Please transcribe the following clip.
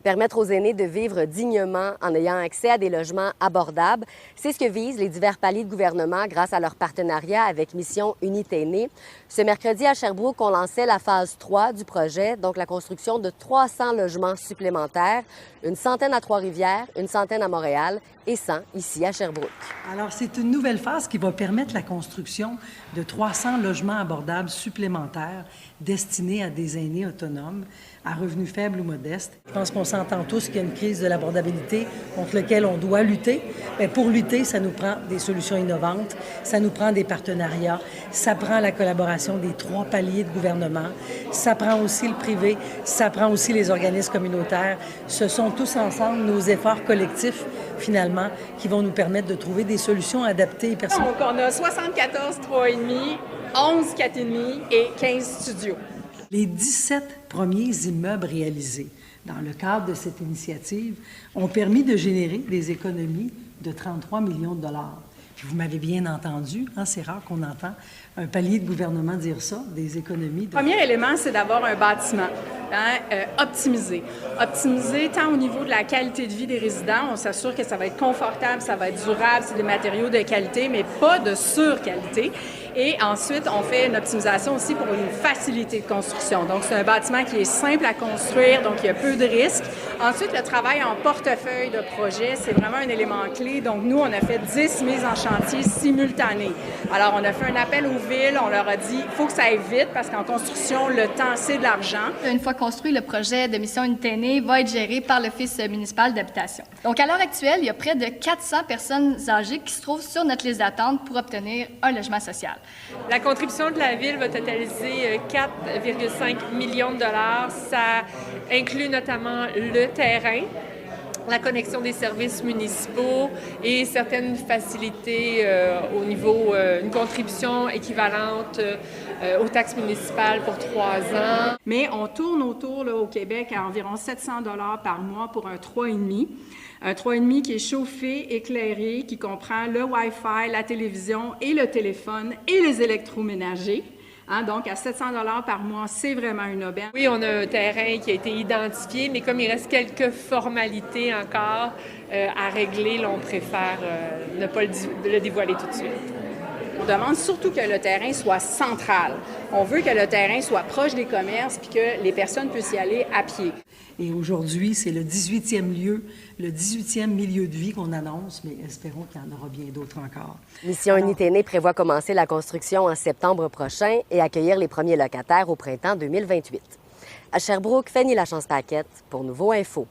permettre aux aînés de vivre dignement en ayant accès à des logements abordables. C'est ce que visent les divers paliers de gouvernement grâce à leur partenariat avec Mission Unité Aînée. Ce mercredi, à Sherbrooke, on lançait la phase 3 du projet, donc la construction de 300 logements supplémentaires, une centaine à Trois-Rivières, une centaine à Montréal et 100 ici à Sherbrooke. Alors, c'est une nouvelle phase qui va permettre la construction de 300 logements abordables supplémentaires destinés à des aînés autonomes, à revenus faibles ou modestes. Je pense qu'on s'entend tous qu'il y a une crise de l'abordabilité contre laquelle on doit lutter. Mais pour lutter, ça nous prend des solutions innovantes, ça nous prend des partenariats, ça prend la collaboration des 3 paliers de gouvernement, ça prend aussi le privé, ça prend aussi les organismes communautaires. Ce sont tous ensemble nos efforts collectifs, finalement, qui vont nous permettre de trouver des solutions adaptées. Donc, on a 74 3,5, 11 4,5 et 15 studios. Les 17 premiers immeubles réalisés dans le cadre de cette initiative ont permis de générer des économies de 33 millions de dollars. Puis vous m'avez bien entendu, hein, c'est rare qu'on entend un palier de gouvernement dire ça, des économies. Le premier élément, c'est d'avoir un bâtiment optimisé. Optimisé tant au niveau de la qualité de vie des résidents, on s'assure que ça va être confortable, ça va être durable, c'est des matériaux de qualité, mais pas de surqualité. Et ensuite, on fait une optimisation aussi pour une facilité de construction. Donc, c'est un bâtiment qui est simple à construire, donc il y a peu de risques. Ensuite, le travail en portefeuille de projet, c'est vraiment un élément clé. Donc, nous, on a fait 10 mises en chantier simultanées. Alors, on a fait un appel aux villes, on leur a dit, il faut que ça aille vite parce qu'en construction, le temps, c'est de l'argent. Une fois construit, le projet de Mission Unité Aînée va être géré par l'Office municipal d'habitation. Donc, à l'heure actuelle, il y a près de 400 personnes âgées qui se trouvent sur notre liste d'attente pour obtenir un logement social. La contribution de la Ville va totaliser 4,5 millions de dollars. Ça inclut notamment le terrain, la connexion des services municipaux et certaines facilités au niveau une contribution équivalente aux taxes municipales pour 3 ans. Mais on tourne autour là, au Québec à environ 700 $ par mois pour un 3,5. Un 3,5 qui est chauffé, éclairé, qui comprend le Wi-Fi, la télévision et le téléphone et les électroménagers. Hein, donc, à 700 $ par mois, c'est vraiment une aubaine. Oui, on a un terrain qui a été identifié, mais comme il reste quelques formalités encore à régler, là, on préfère ne pas le dévoiler tout de suite. On demande surtout que le terrain soit central. On veut que le terrain soit proche des commerces puis que les personnes puissent y aller à pied. Et aujourd'hui, c'est le 18e lieu, le 18e milieu de vie qu'on annonce, mais espérons qu'il y en aura bien d'autres encore. Mission Unité Aînée prévoit commencer la construction en septembre prochain et accueillir les premiers locataires au printemps 2028. À Sherbrooke, Fanny Lachance-Paquette pour Nouveau Info.